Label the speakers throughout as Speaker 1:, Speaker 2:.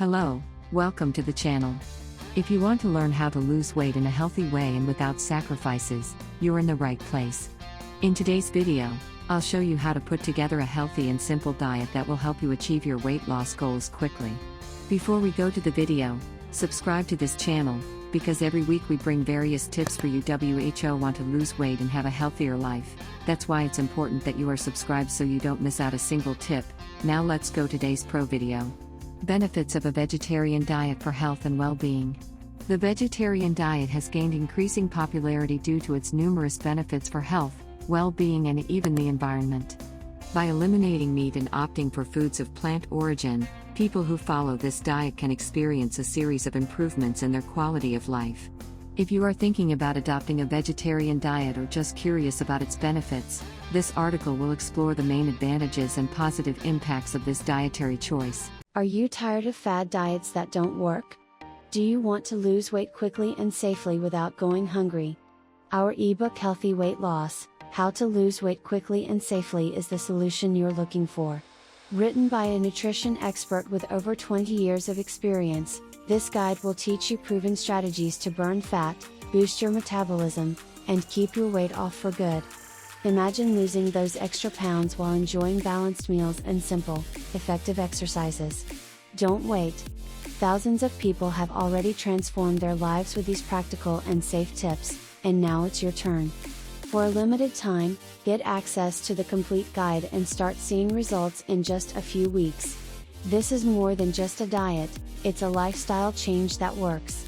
Speaker 1: Hello, welcome to the channel. If you want to learn how to lose weight in a healthy way and without sacrifices, you're in the right place. In today's video, I'll show you how to put together a healthy and simple diet that will help you achieve your weight loss goals quickly. Before we go to the video, subscribe to this channel, because every week we bring various tips for you who want to lose weight and have a healthier life. That's why it's important that you are subscribed so you don't miss out a single tip. Now let's go to today's pro video. Benefits of a vegetarian diet for health and well-being. The vegetarian diet has gained increasing popularity due to its numerous benefits for health, well-being and even the environment. By eliminating meat and opting for foods of plant origin, people who follow this diet can experience a series of improvements in their quality of life. If you are thinking about adopting a vegetarian diet or just curious about its benefits, this article will explore the main advantages and positive impacts of this dietary choice.
Speaker 2: Are you tired of fad diets that don't work? Do you want to lose weight quickly and safely without going hungry? Our ebook Healthy Weight Loss: How to Lose Weight Quickly and Safely is the solution you're looking for. Written by a nutrition expert with over 20 years of experience, this guide will teach you proven strategies to burn fat, boost your metabolism, and keep your weight off for good. Imagine losing those extra pounds while enjoying balanced meals and simple, effective exercises. Don't wait. Thousands of people have already transformed their lives with these practical and safe tips, and now it's your turn. For a limited time, get access to the complete guide and start seeing results in just a few weeks. This is more than just a diet, it's a lifestyle change that works.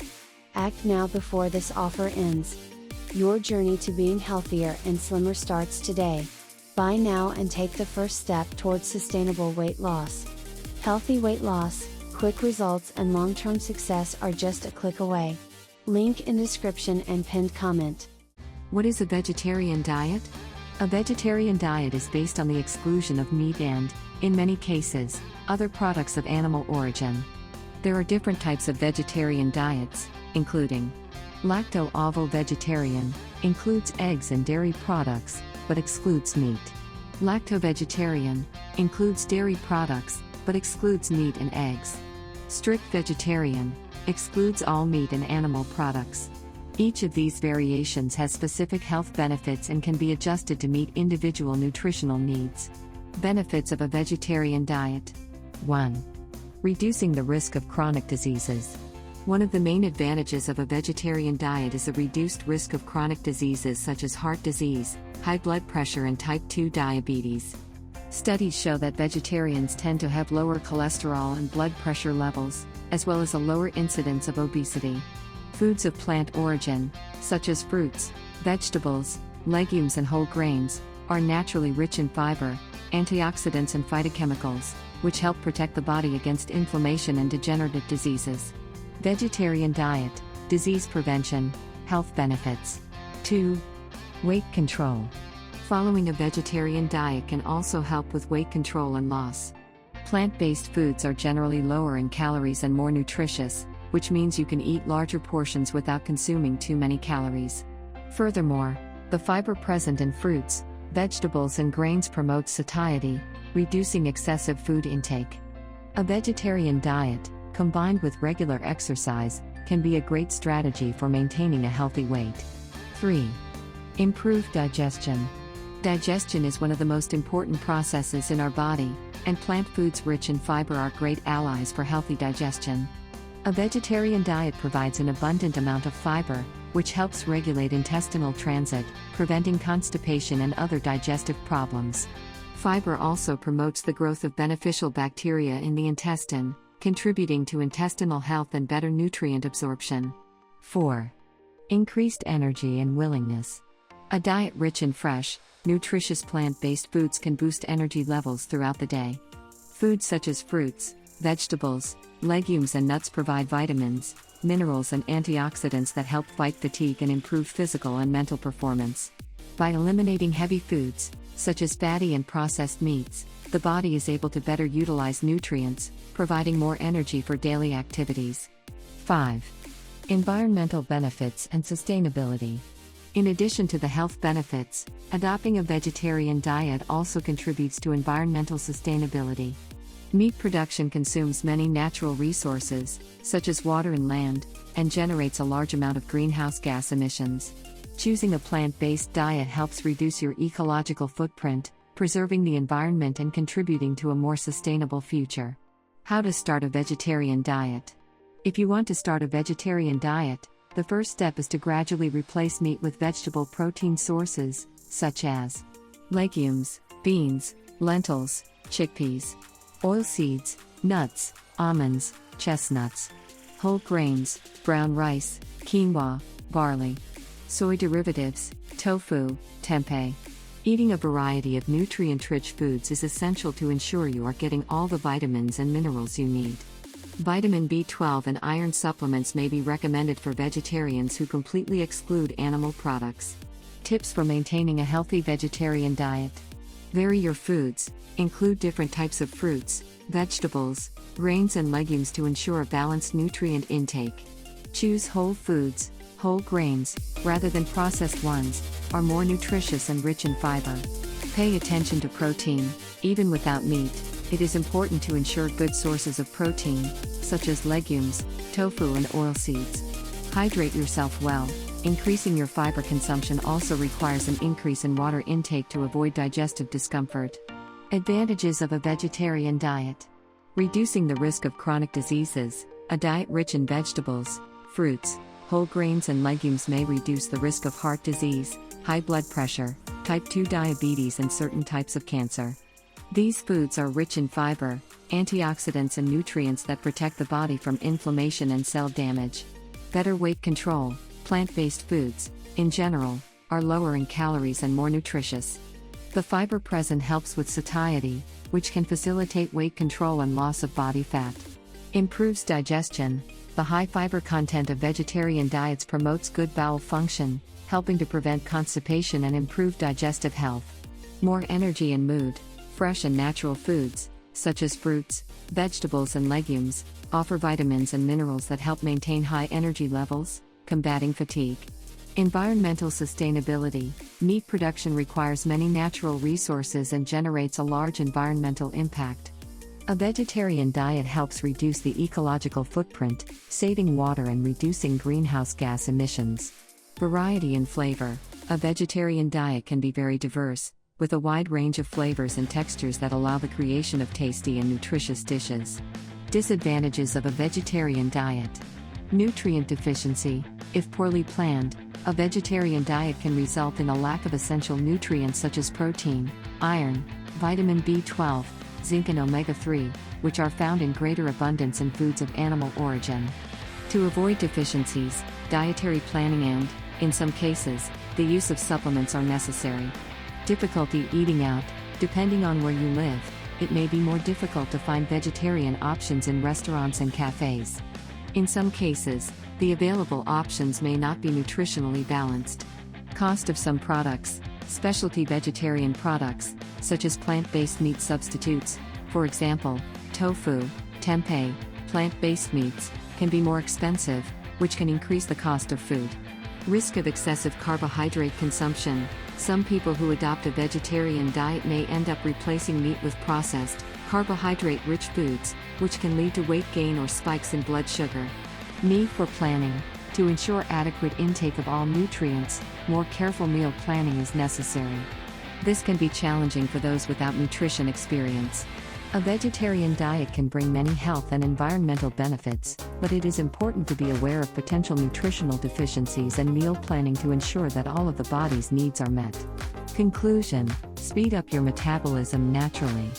Speaker 2: Act now before this offer ends. Your journey to being healthier and slimmer starts today. Buy now and take the first step towards sustainable weight loss. Healthy weight loss, quick results and long-term success are just a click away. Link in description and pinned comment.
Speaker 1: What is a vegetarian diet? A vegetarian diet is based on the exclusion of meat and, in many cases, other products of animal origin. There are different types of vegetarian diets, including lacto-ovo-vegetarian, includes eggs and dairy products, but excludes meat. Lacto-vegetarian, includes dairy products, but excludes meat and eggs. Strict vegetarian, excludes all meat and animal products. Each of these variations has specific health benefits and can be adjusted to meet individual nutritional needs. Benefits of a vegetarian diet. 1. Reducing the risk of chronic diseases. One of the main advantages of a vegetarian diet is a reduced risk of chronic diseases such as heart disease, high blood pressure and type 2 diabetes. Studies show that vegetarians tend to have lower cholesterol and blood pressure levels, as well as a lower incidence of obesity. Foods of plant origin, such as fruits, vegetables, legumes and whole grains, are naturally rich in fiber, antioxidants and phytochemicals, which help protect the body against inflammation and degenerative diseases. Vegetarian diet, disease prevention, health benefits. 2. Weight control. Following a vegetarian diet can also help with weight control and loss. Plant-based foods are generally lower in calories and more nutritious, which means you can eat larger portions without consuming too many calories. Furthermore, the fiber present in fruits, vegetables and grains promotes satiety, reducing excessive food intake. A vegetarian diet, combined with regular exercise, can be a great strategy for maintaining a healthy weight. 3. Improved digestion. Digestion is one of the most important processes in our body, and plant foods rich in fiber are great allies for healthy digestion. A vegetarian diet provides an abundant amount of fiber, which helps regulate intestinal transit, preventing constipation and other digestive problems. Fiber also promotes the growth of beneficial bacteria in the intestine, contributing to intestinal health and better nutrient absorption. 4. Increased energy and willingness. A diet rich in fresh, nutritious plant-based foods can boost energy levels throughout the day. Foods such as fruits, vegetables, legumes and nuts provide vitamins, minerals and antioxidants that help fight fatigue and improve physical and mental performance. By eliminating heavy foods, such as fatty and processed meats, the body is able to better utilize nutrients, providing more energy for daily activities. 5. Environmental benefits and sustainability. In addition to the health benefits, adopting a vegetarian diet also contributes to environmental sustainability. Meat production consumes many natural resources, such as water and land, and generates a large amount of greenhouse gas emissions. Choosing a plant-based diet helps reduce your ecological footprint, preserving the environment and contributing to a more sustainable future. How to start a vegetarian diet? If you want to start a vegetarian diet, the first step is to gradually replace meat with vegetable protein sources, such as legumes, beans, lentils, chickpeas, oilseeds, nuts, almonds, chestnuts, whole grains, brown rice, quinoa, barley, soy derivatives, tofu, tempeh. Eating a variety of nutrient-rich foods is essential to ensure you are getting all the vitamins and minerals you need. Vitamin B12 and iron supplements may be recommended for vegetarians who completely exclude animal products. Tips for maintaining a healthy vegetarian diet. Vary your foods, include different types of fruits, vegetables, grains and legumes to ensure a balanced nutrient intake. Choose whole foods, whole grains, rather than processed ones, are more nutritious and rich in fiber. Pay attention to protein. Even without meat, it is important to ensure good sources of protein, such as legumes, tofu and oilseeds. Hydrate yourself well. Increasing your fiber consumption also requires an increase in water intake to avoid digestive discomfort. Advantages of a vegetarian diet. Reducing the risk of chronic diseases. A diet rich in vegetables, fruits, whole grains and legumes may reduce the risk of heart disease, high blood pressure, type 2 diabetes and certain types of cancer. These foods are rich in fiber, antioxidants and nutrients that protect the body from inflammation and cell damage. Better weight control. Plant-based foods, in general, are lower in calories and more nutritious. The fiber present helps with satiety, which can facilitate weight control and loss of body fat. Improves digestion. The high fiber content of vegetarian diets promotes good bowel function, helping to prevent constipation and improve digestive health. More energy and mood. Fresh and natural foods, such as fruits, vegetables and legumes, offer vitamins and minerals that help maintain high energy levels, combating fatigue. Environmental sustainability. Meat production requires many natural resources and generates a large environmental impact. A vegetarian diet helps reduce the ecological footprint, saving water and reducing greenhouse gas emissions. Variety and flavor. A vegetarian diet can be very diverse, with a wide range of flavors and textures that allow the creation of tasty and nutritious dishes. Disadvantages of a vegetarian diet. Nutrient deficiency. If poorly planned, a vegetarian diet can result in a lack of essential nutrients such as protein, iron, vitamin B12, zinc and omega-3, which are found in greater abundance in foods of animal origin. To avoid deficiencies, dietary planning and, in some cases, the use of supplements are necessary. Difficulty eating out. Depending on where you live, it may be more difficult to find vegetarian options in restaurants and cafes. In some cases, the available options may not be nutritionally balanced. Cost of some products. Specialty vegetarian products, such as plant-based meat substitutes, for example, tofu, tempeh, plant-based meats, can be more expensive, which can increase the cost of food. Risk of excessive carbohydrate consumption. Some people who adopt a vegetarian diet may end up replacing meat with processed, carbohydrate-rich foods, which can lead to weight gain or spikes in blood sugar. Need for planning. To ensure adequate intake of all nutrients, more careful meal planning is necessary. This can be challenging for those without nutrition experience. A vegetarian diet can bring many health and environmental benefits, but it is important to be aware of potential nutritional deficiencies and meal planning to ensure that all of the body's needs are met. Conclusion: speed up your metabolism naturally.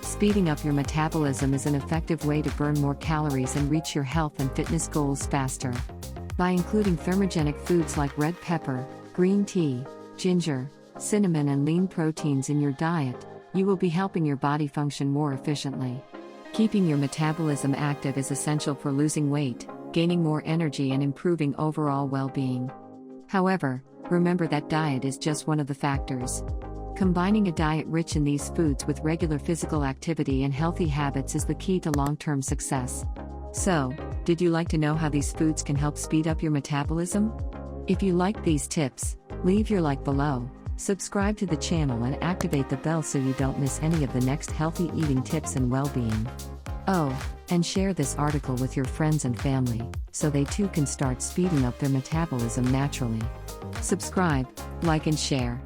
Speaker 1: Speeding up your metabolism is an effective way to burn more calories and reach your health and fitness goals faster. By including thermogenic foods like red pepper, green tea, ginger, cinnamon and lean proteins in your diet, you will be helping your body function more efficiently. Keeping your metabolism active is essential for losing weight, gaining more energy and improving overall well-being. However, remember that diet is just one of the factors. Combining a diet rich in these foods with regular physical activity and healthy habits is the key to long-term success. So, did you like to know how these foods can help speed up your metabolism? If you liked these tips, leave your like below, Subscribe to the channel and activate the bell so you don't miss any of the next healthy eating tips and well-being. Oh, and share this article with your friends and family, so they too can start speeding up their metabolism naturally. Subscribe, like and share.